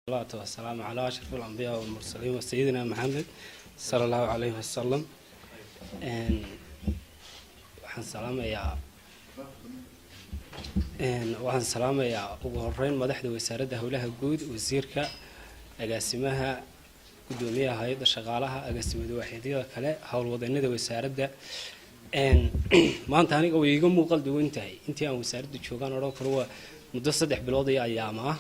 الصلاة والسلام على أشرف الأنبياء والمرسلين وسيدنا محمد صلى الله عليه وسلم. waxaan salaamayaa ugu horeyn madaxda wasaaradda howlaha guud wasiirka agaasimaha gudoomiyaha hay'adda shaqaalaha agaasimada waaxyada kale howlwadeennada wasaaradda maanta aniga way iga muuqal duwan tahay intii aan wasaaradda joogaan oo kale waa muddo 3 bilood iyo ayaama ah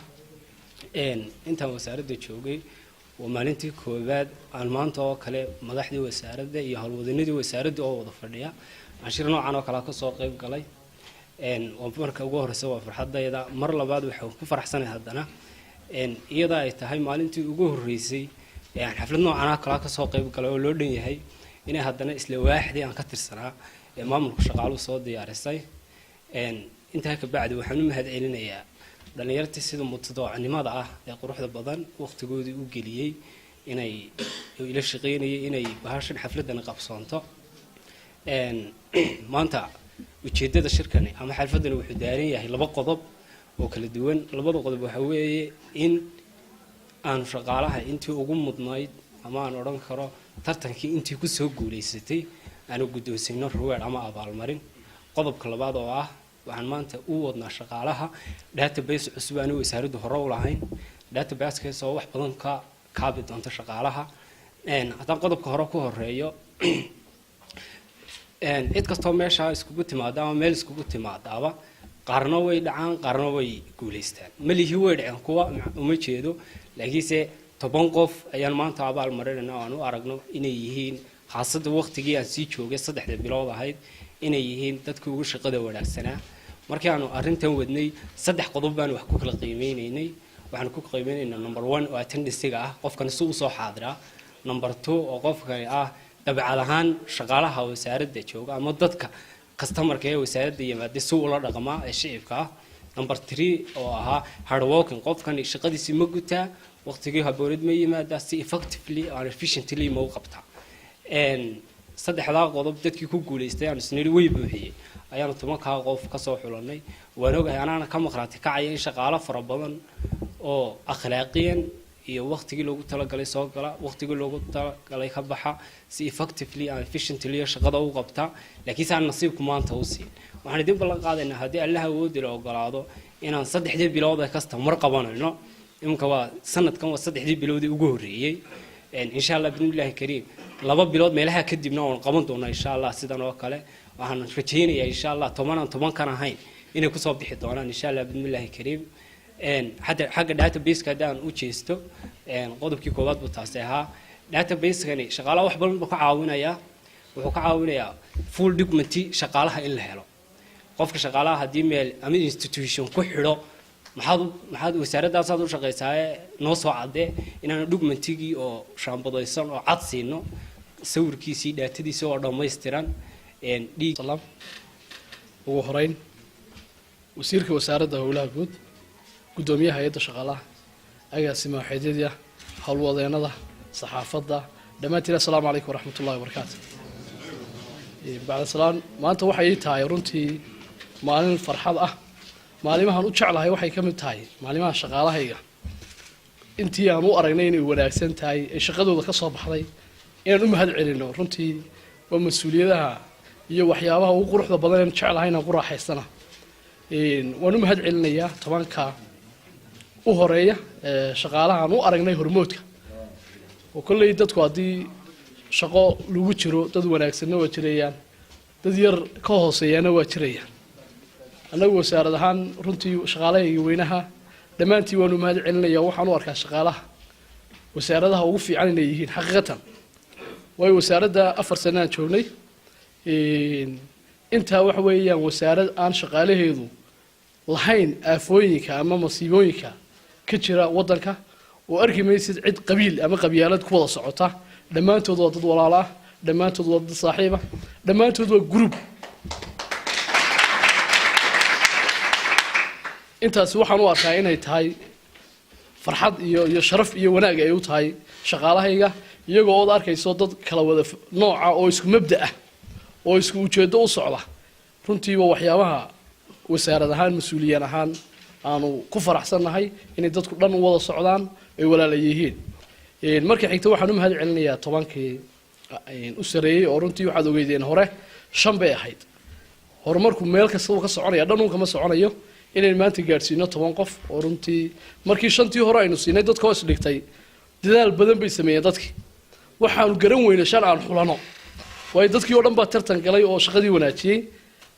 intaan wasaaradda joogay waa maalintii koobaad aan maanta oo kale madaxda wasaaradda iyo howlwadeennada wasaaradda oo wada fadhiya ashir noocan oo kale ka soo qayb galay marka ugu horeysa waa farxadayda mar labaad waxaan ku faraxsanahay haddana iyada ay tahay maalintii ugu horeysay xaflad noocan ah kala ka soo qayb galay oo loo dhan yahay inay haddana isla waaxdii aan ka tirsanaa maamulka shaqaaluhu soo diyaarisay intaa ka bacdi waxaan u mahadcelinayaa dhalinyartii sida mutadawacnimada ah ee quruxda badan waqtigoodii u geliyay inay ila shaqeynayeen inay bahashan xafladan qabsoonto maanta ujeedada shirkani ama xalfadani wuxuu daaran yahay laba qodob oo kala duwan labada qodob waxa weeye in aan shaqaalaha intii ugu mudnayd ama aan oran karo tartankii intii ku soo guuleysatay aan guddoonsino ruweer ama abaalmarin qodobka labaad oo ah waxaan maanta u wadnaa shaqaalaha database cusub aan wasaaraddu hore u lahayn database-kaas oo wax badan ka kaabi doonta shaqaalaha haddaan qodobka hore ku horeeyo cid kastoo meesha iskugu timaada ama meel iskugu timaadaaba qaarna way dhacaan qaarna way guuleystaan malihii way dhaceen kuwa uma jeedo laakiinse 10 qof ayaan maanta abaal marinayna oo aan u aragno inay yihiin xaasadda waqtigii aan sii joogay 3 bilood ahayd inay yihiin dadkii ugu shaqada wanaagsanaa markii aanu arrintan wadnay 3 qodob baan wax ku kala qiimeynaynay waxaan ku qiimeynaynaa number 1 oo attendance-ga ah qofkan soo xaadira number 2 oo qofkan ah dabacad ahaan shaqaalaha wasaaradda jooga ama dadka customer-ka ee wasaaradda yimaada si ula dhaqma ee shicibka ah number 3 oo ahaa hard working qofkan shaqadiisa ma gutaa waqtigii habooreed ma yimaada si effectively and efficiently ma u qabtaa saddexda qodob dadkii ku guuleystay aan isniri way buuxiyay ayaan 10 qof ka soo xulanay waan ogahay anaana ka maqraatay kacay in shaqaale fara badan oo akhlaaqiyan iyo waqtigii loogu talagalay soo gala waqtigii loogu talagalay ka baxa si effectively and efficiently shaqada u qabta laakiin saan nasiibku maanta u siin waxaan idin ballan qaadaynaa haddii Allah awood ila ogolaado inaan 3 bilood ee kasta mar qabanayno imka waa sanadkan waa 3 bilood ugu horeeyay insha Allah bismillaah kariim 2 bilood meelaha kadibna waan qaban doonaa insha Allah sidan oo kale waxaan rajaynayaa insha Allah 10 kan ahayn inay ku soo bixi doonaan insha Allah bismillaah kariim حاجة database كده أنا وجهسته قدوم كوبات بتاعها database كني شغالة واحد بلن بكعاونا يا وكعاونا يا full documentي شغالها إلا هلا قف كشغالة هدي مال أمي institution كحرة محد وسارة ده صادو شغال ساي نص وعده إن أنا documentي أو شام بدايسان أو عطسينه سور كيسي ده تدي سوار ده ما يسترن دي سلام وهرين وسيرك وسارة ده ولا جود gudoomiyaha hay'adda shaqaalaha agaasimaha waaxyada howlwadeennada saxaafadda dhamaantiin assalaamu calaykum waraxmatullaahi wabarakaatu bacda salaan maanta waxay tahay runtii maalin farxad ah maalimahan u jeclahay waxay ka mid tahay maalimaha shaqaalahayga intii aan u aragnay inay wanaagsan tahay ee shaqadooda ka soo baxday inaan u mahad celino runtii waa mas'uuliyadaha iyo waxyaabaha ugu quruxda badan ee jeclahay inaan ku raaxaysana waan u mahad celinayaa 10ka u horeeya shaqaalaha aan u aragnay hormoodka oo kulay dadku hadii shaqo lagu jiro dad wanaagsan oo jirayaan dad yar ka hooseeyana waa jirayaan anagu wasaarad ahaan runtii shaqaalaha weynaha dhamaantii waan u mahad celinayaa waxaan u arkaa shaqaalaha wasaaradaha ugu fiican inay yihiin xaqiiqatan way wasaaradda 4 sano aan joognay inta wax weeyaan wasaarad aan shaqaalaheedu lahayn aafooyinka ama masiibooyinka ka jira wadanka oo arkimaysid cid qabiil ama qabyaalad ku wada socota dhamaantood waa dad walaal ah dhamaantood waa dad saaxiib ah dhamaantood waa group intaas waxaan u arkaa inay tahay farxad iyo sharaf iyo wanaag ay u tahay shaqaalahayga iyagoo oo arkayso dad kala wada nooca oo isku mabda ah oo isku ujeedo u socda runtii waa waxyaabaha wasaarad ahaan mas'uuliyiin ahaan aanu ku faraxsanahay inay dadku dhan wada socdaan ay walaala yihiin marka xigta waxaan u mahad celinayaa tobankii u sareeyay oo runtii waxaad ogeydeen hore 5 bay ahayd horumarku meel kasta uu ka soconaya dhanuun kama soconayo inay maanta gaarsiino 10 qof oo runtii markii 5tii hore aynu siinay dadka hoos dhigtay dadaal badan bay sameeyeen dadkii waxaanu garan weynay shan aan xulano way dadkii oo dhan baa tartan galay oo shaqadii wanaajiyay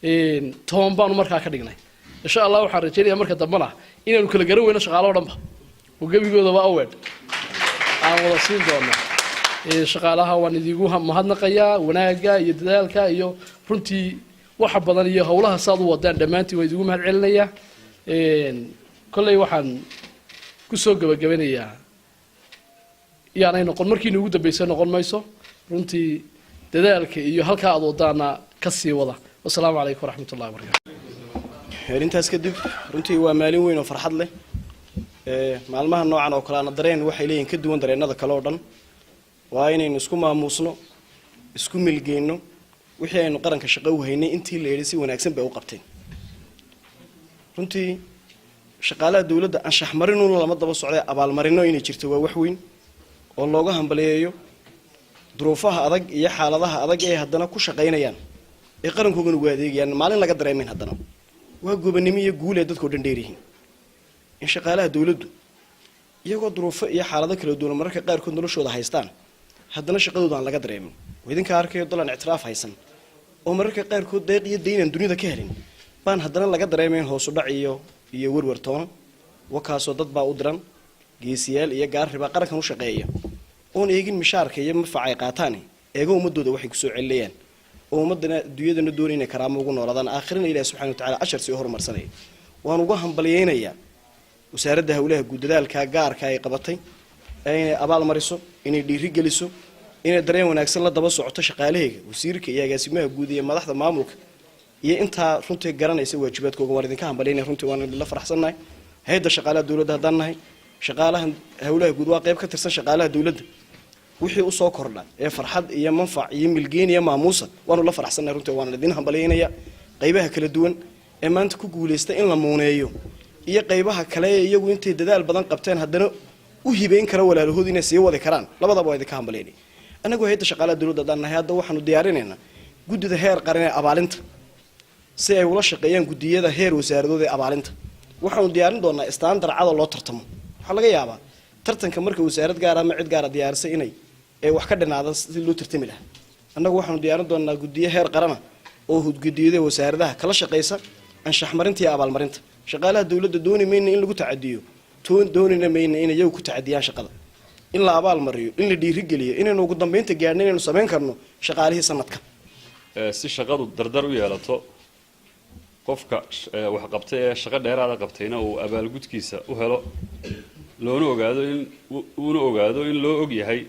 10 baan markaa ka dhignay insha Allah waxaan rajaynayaa marka dambana inaanu kala garan weyno shaqaale oo dhanba oo gabigoodaba aweed aan wada siin doonaa shaqaalaha waan idigu mahadnaqayaa wanaaga iyo dadaalka iyo runtii waxa badan iyo hawlaha saad u wadaan dhamaantii way idigu mahad celinayaa kulay waxaan ku soo gabagabanayaa yaanay noqon markii ugu dambeysay noqon mayso runtii dadaalka iyo halka aad wadaana ka sii wada wassalaamu calaykum waraxmatullaahi wabarakaatuh intaas kadib runtii waa maalin weyn oo farxad leh maalmaha noocan oo kale aan dareen waxay leeyihiin ka duwan dareenada kale oo dhan waa inaynu isku maamuusno isku milgeeyno wixii aynu qaranka shaqo u haynay intii la yeelay si wanaagsan bay u qabteen runtii shaqaalaha dawladda anshax marinuuna lama daba socday abaalmarino inay jirto waa wax weyn oo looga hambaleeyo duruufaha adag iyo xaaladaha adag ee haddana ku shaqaynayaan ee qarankoogana ugu adeegayaan maalin laga dareemayn haddana waa gobonimo iyo guul ee dadkoo dhan dheeryihiin in shaqaalaha dawladdu iyagoo duruufo iyo xaalado kala duwan mararka qaarkood noloshooda haystaan haddana shaqadooda aan laga dareemin idinka arkayo dalan ictiraaf haysan oo mararka qaarkood deeq iyo dayn aan dunida ka helin baan haddana laga dareemayn hoos u dhac iyo warwar toona wakaasoo dad baa u diran geesiyaal iyo gaarriba qarankan u shaqeeya oon eegin mishaarka iyo mafac ay qaataan eega ummadooda waxay kusoo celinayaan oo ummadana adduunyadana doonay inay karaamo ugu noolaadaan aakhirina ilaahay subxaanahu wa tacaala ashar sii horumarsanaya waan uga hambaliyeynayaa wasaaradda hawlaha guud dadaalka gaarka ay qabatay inay abaal mariso inay dhiiri geliso inay dareen wanaagsan la daba socoto shaqaalaheega wasiirka iyo agaasimaha guud iyo madaxda maamulka iyo intaa runtii garanaysa waajibaadkooga waan idinka hambalyeynaya runtii waan la faraxsannahay hay'adda shaqaalaha dawladda haddaan nahay shaqaalaha hawlaha guud waa qayb ka tirsan shaqaalaha dawladda wixii u soo kordha ee farxad iyo manfac iyo milgeyn iyo maamuusa waanu la faraxsannahay runtii waan idin hambalyeynaya qaybaha kala duwan ee maanta ku guuleystay in la muuneeyo iyo qaybaha kale ee iyagu intay dadaal badan qabteen haddana u hibeyn kara walaalahood inay sii wadi karaan labadaba waa idinka hambalyeynay annagu hay'adda shaqaalaha dawladda haddaan nahay hadda waxaanu diyaarinaynaa guddida heer qaran ee abaalinta si ay ula shaqeeyaan guddiyada heer wasaaradood ee abaalinta waxaanu diyaarin doonaa istaandar cad oo loo tartamo waxaa laga yaabaa tartanka marka wasaarad gaar ama cid gaara diyaarisay inay wax ka dhinaada si loo tartami lahaa annagu waxaanu diyaarin doonaa guddiyo heer qarana oo hudgudiyada wasaaradaha kala shaqeysa anshax marinta iyo abaalmarinta shaqaalaha dawladda dooni mayna in lagu tacadiyo doonina mayna in iyagu ku tacadiyaan shaqada in la abaal mariyo in la dhiiri geliyo inaynu ugu dambeynta gaadhno inaynu samayn karno shaqaalihii sanadka si shaqadu dardar u yeelato qofka wax qabtay ee shaqo dheeraada qabtayna uu abaalgudkiisa u helo loona ogaado in loo og yahay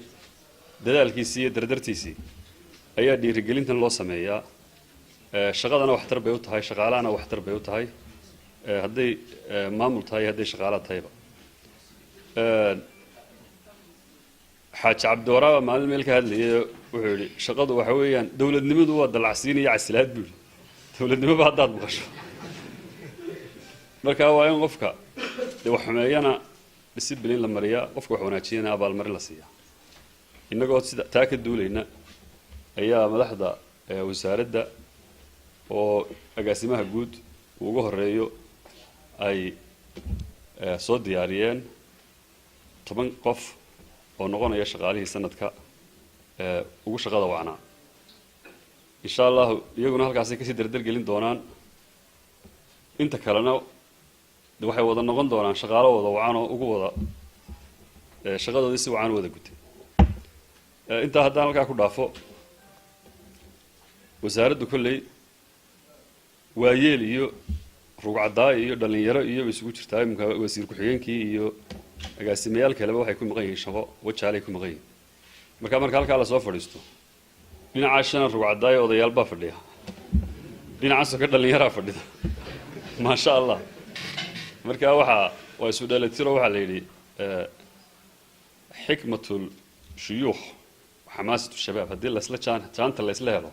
dadaalkiisii iyo dardartiisii ayaa dhiirigelintan loo sameeyaa shaqadana waxtar bay u tahay shaqaalahana waxtar bay u tahay hadday maamul tahay hadday shaqaalaha tahayba xaaji cabdiwaraaba maalin meel ka hadlayay wuxuu yidhi shaqadu waxa weeyaan dowladnimadu waa dalacsiin iyo casilaad buu yidhi dowladnimoba haddaad maqasho marka waa in qofka wax xumeeyana discipline la mariyaa qofka wax wanaajiyana abaalmarin la siiyaa innagoo sida taa ka duulayna ayaa madaxda wasaaradda oo agaasimaha guud uu uga horeeyo ay soo diyaariyeen 10 qof oo noqonaya shaqaalihii sanadka ugu shaqada wacnaa insha Allah iyaguna halkaas ay ka sii dardar gelin doonaan inta kalena waxay wada noqon doonaan shaqaalo wada wacan oo ugu wada shaqadoodii si wacan wada gutay inta haddaan halkaa ku dhaafo wasaaraddu kolley waa yeel iyo rugcadaay iyo dhalinyaro iyo isugu jirtaa imka wasiir ku-xigeenkii iyo agaasimayaal kaleba waxay ku maqan yihiin shaqo wajaalay ku maqan yihiin marka halkaa la soo fadhiisto dhinaca shana rugcadaay odayaal baa fadhiya dhinacaasoo ka dhalinyaraa fadhida maasha allah marka waa isu dheelitiro waxaa la yidhi xikmatul shuyuukh xamaasatu shabaab haddii laisla jaanta laysla helo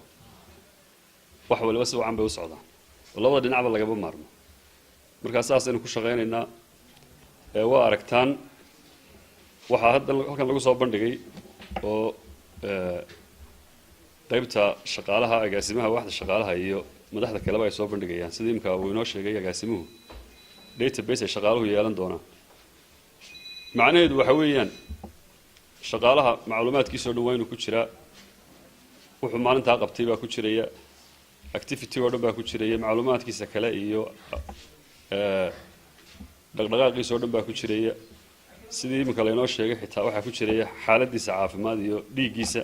wax waliba si wacan bay u socdaan oo labada dhinacba lagaba maarmo markaa saasaynu ku shaqaynaynaa waa aragtaan waxaa hadda halkan lagu soo bandhigay oo qaybta shaqaalaha agaasimaha waaxda shaqaalaha iyo madaxda kaleba ay soo bandhigayaan sida imka uu inoo sheegay agaasimuhu database ay shaqaaluhu yeelan doonaan macnaheedu waxa weeyaan shaqaalaha macluumaadkiisa oo dhan waa inuu ku jiraa wuxuu maalintaa qabtay baa ku jiraya activity oo dhan baa ku jiraya macluumaadkiisa kale iyo dhaqdhaqaaqiisa oo dhan baa ku jiraya sidii imika laynoo sheegay xitaa waxaa ku jiraya xaaladiisa caafimaad iyo dhiiggiisa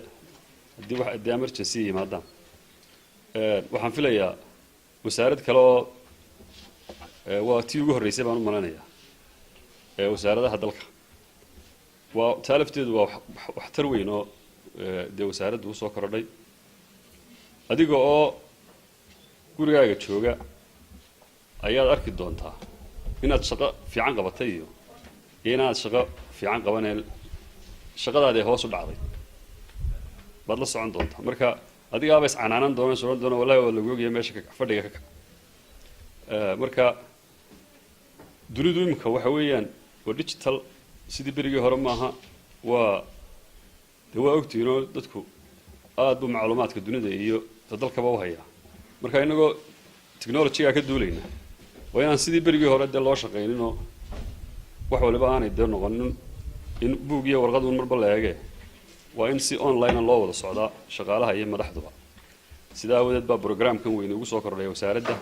haddii emergency yimaadaan waxaan filayaa wasaarad kale oo waa tii ugu horreysay baan u malanayaa wasaaradaha dalka waa taa lafteedu waa waxtar weyn oo dee wasaaraddu usoo korodhay adiga oo gurigaaga jooga ayaad arki doontaa inaad shaqo fiican qabatay iyo inaad shaqo fiican qabaneen shaqadaadi hoos u dhacday baad la socon doontaa marka adigaaba iscanaanan doona soran doona wallahi waa lagu ogyahay meesha fadhiga ka kac marka dunidu imika waxa weeyaan waa digital sidii berigii hore maaha waa dee waa ogtiinoo dadku aad buu macluumaadka dunida iyo dalkaba u hayaa marka inagoo technologyga ka duulayna waa inaan sidii berigii hore dee loo shaqayninoo wax waliba aanay dee noqonin in buug iyo warqad uun marba la eege waa in si online loo wada socdaa shaqaalaha iyo madaxduba sidaa awadeed baa programkan weyn ugu soo kordhaya wasaaradda